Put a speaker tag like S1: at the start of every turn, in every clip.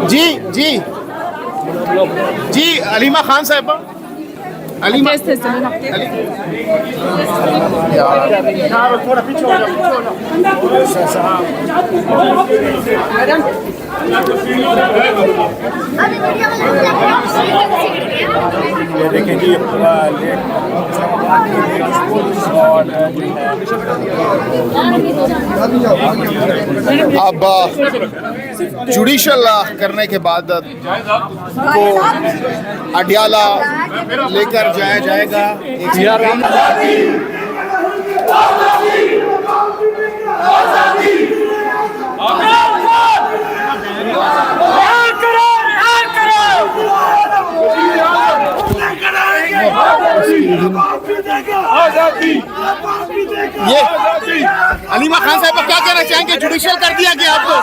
S1: جی جی جی علیمہ خان صاحبہ علیمہ تھوڑا پیچھے ہو دیکھیں جی اب جوڈیشل کرنے کے بعد کو اڈیالہ لے کر جایا جائے گا. یہ علیمہ خان صاحب کیا کہنا چاہیں گے؟ جوڈیشل کر دیا گیا آپ کو.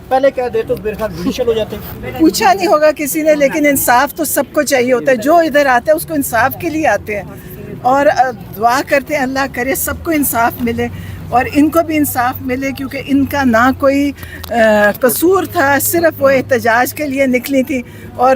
S2: پہلے کہہ دے تو میرے خیال جوڈیشل ہو جاتے.
S3: پوچھا نہیں ہوگا کسی نے، لیکن انصاف تو سب کو چاہیے ہوتا ہے. جو ادھر آتے ہیں اس کو انصاف کے لیے آتے ہیں، اور دعا کرتے ہیں اللہ کرے سب کو انصاف ملے اور ان کو بھی انصاف ملے، کیونکہ ان کا نہ کوئی قصور تھا، صرف وہ احتجاج کے لیے نکلی تھی اور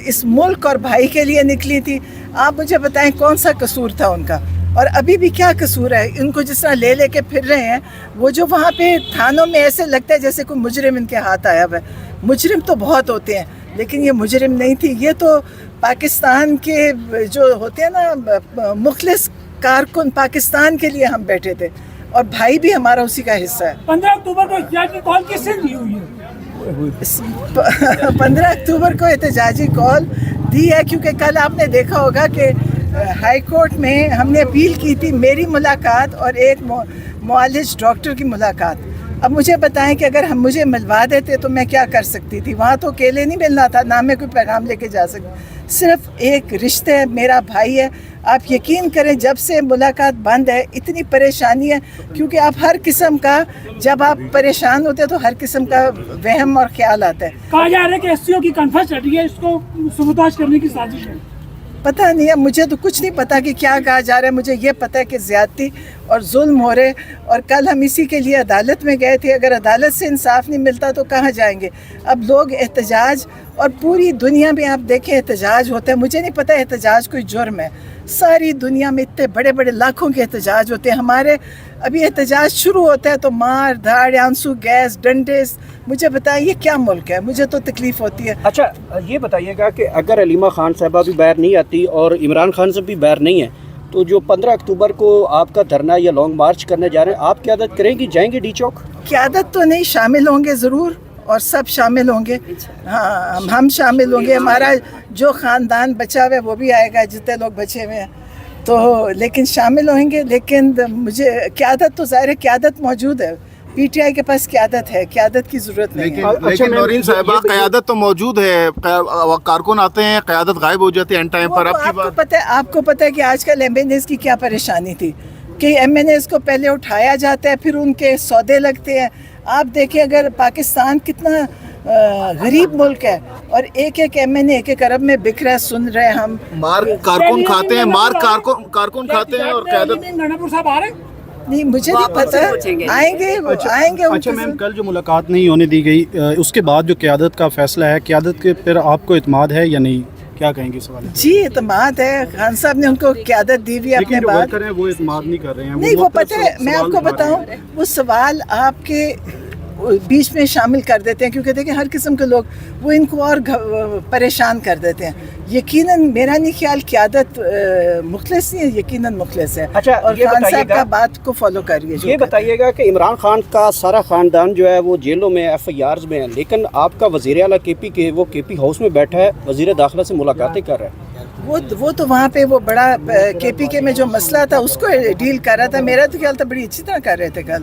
S3: اس ملک اور بھائی کے لیے نکلی تھی. آپ مجھے بتائیں کون سا قصور تھا ان کا، اور ابھی بھی کیا قصور ہے؟ ان کو جس طرح لے کے پھر رہے ہیں، وہ جو وہاں پہ تھانوں میں ایسے لگتا ہے جیسے کوئی مجرم ان کے ہاتھ آیا ہوا ہے. مجرم تو بہت ہوتے ہیں لیکن یہ مجرم نہیں تھی. یہ تو پاکستان کے جو ہوتے ہیں نا مخلص کارکن، پاکستان کے لیے ہم بیٹھے تھے اور بھائی بھی ہمارا اسی کا حصہ ہے.
S4: 15 اکتوبر کو احتجاجی کال کس سے دی ہوئی ہے؟
S3: 15 اکتوبر کو احتجاجی کال دی ہے کیونکہ کل آپ نے دیکھا ہوگا کہ ہائی کورٹ میں ہم نے اپیل کی تھی میری ملاقات اور ایک معالج ڈاکٹر کی ملاقات. اب مجھے بتائیں کہ اگر ہم مجھے ملوا دیتے تو میں کیا کر سکتی تھی؟ وہاں تو اکیلے نہیں ملنا تھا، نہ میں کوئی پیغام لے کے جا سکتی. صرف ایک رشتے ہے، میرا بھائی ہے. آپ یقین کریں جب سے ملاقات بند ہے اتنی پریشانی ہے، کیونکہ آپ ہر قسم کا، جب آپ پریشان ہوتے ہیں تو ہر قسم کا وہم اور خیال آتا ہے.
S4: کہا جا رہا ہے کہ ایس سی او کی کانفرنس چل رہی ہے، اس کو سبوتاژ کرنے کی سازش ہے.
S3: پتہ نہیں ہے، مجھے تو کچھ نہیں پتا کہ کیا کہا جا رہا ہے. مجھے یہ پتہ ہے کہ زیادتی اور ظلم ہو رہے، اور کل ہم اسی کے لیے عدالت میں گئے تھے. اگر عدالت سے انصاف نہیں ملتا تو کہاں جائیں گے؟ اب لوگ احتجاج، اور پوری دنیا میں آپ دیکھیں احتجاج ہوتا ہے. مجھے نہیں پتہ احتجاج کوئی جرم ہے. ساری دنیا میں اتنے بڑے بڑے لاکھوں کے احتجاج ہوتے ہیں. ہمارے ابھی احتجاج شروع ہوتا ہے تو مار دھاڑ، آنسو گیس، ڈنڈے. مجھے بتائیں یہ کیا ملک ہے؟ مجھے تو تکلیف ہوتی ہے.
S2: اچھا یہ بتائیے گا کہ اگر علیمہ خان صاحبہ بھی باہر نہیں آتی اور عمران خان صاحب بھی باہر نہیں ہے تو جو 15 اکتوبر کو آپ کا دھرنا یا لانگ مارچ کرنے جا رہے ہیں، آپ قیادت کریں گی؟ جائیں گے ڈی چوک؟
S3: قیادت تو نہیں، شامل ہوں گے ضرور، اور سب شامل ہوں گے. ہاں ہم شامل ہوں گے. ہمارا جو خاندان بچا ہوا ہے وہ بھی آئے گا، جتنے لوگ بچے ہوئے ہیں تو، لیکن شامل ہوئیں گے. لیکن مجھے قیادت تو ظاہر ہے قیادت موجود ہے، پی ٹی آئی کے پاس قیادت ہے، قیادت کی ضرورت نہیں ہے.
S1: لیکن نورین صاحبہ قیادت تو موجود ہے، کارکن آتے ہیں قیادت غائب ہو جاتی ہے اینڈ ٹائم پر.
S3: آپ کو پتہ ہے کہ آج کل ایم این ایز کی کیا پریشانی تھی کہ ایم این ایز کو پہلے اٹھایا جاتا ہے پھر ان کے سودے لگتے ہیں. آپ دیکھیں اگر پاکستان کتنا غریب ملک ہے اور ایک ایک ایم این اے ایک ایک ارب میں بک رہا ہے. سن رہے ہم
S1: مار کارکن کھاتے ہیں، مار کارکن کھاتے ہیں اور قیادت
S4: نانا صاحب آ رہے ہیں؟
S3: نہیں، مجھے نہیں پتہ. آئیں گے.
S5: اچھا میم، کل جو ملاقات نہیں ہونے دی گئی اس کے بعد جو قیادت کا فیصلہ ہے، قیادت کے پھر آپ کو اعتماد ہے یا نہیں؟ کیا کہیں گے سوال؟
S3: جی اعتماد ہے. خان صاحب نے ان کو قیادت دی ہوئی ہے اپنے بعد.
S5: وہ اعتماد نہیں کر رہے ہیں.
S3: نہیں، وہ پتہ ہے میں آپ کو بتاؤں، وہ سوال آپ کے بیچ میں شامل کر دیتے ہیں کیونکہ دیکھیں ہر قسم کے لوگ وہ ان کو اور پریشان کر دیتے ہیں. یقیناً میرا نہیں خیال قیادت مخلص نہیں ہے، یقیناً مخلص ہے.
S2: اچھا
S3: اور خان صاحب کا بات کو فالو کریے.
S2: یہ بتائیے گا کہ عمران خان کا سارا خاندان جو ہے وہ جیلوں میں، ایف آئی آرز میں ہے، لیکن آپ کا وزیر اعلیٰ کے پی کے وہ کے پی ہاؤس میں بیٹھا ہے، وزیر داخلہ سے ملاقاتیں کر رہا ہے.
S3: وہ تو وہاں پہ وہ بڑا کے پی کے میں جو مسئلہ تھا اس کو ڈیل کر رہا تھا. میرا تو خیال تھا بڑی اچھی طرح کر رہے تھے کل.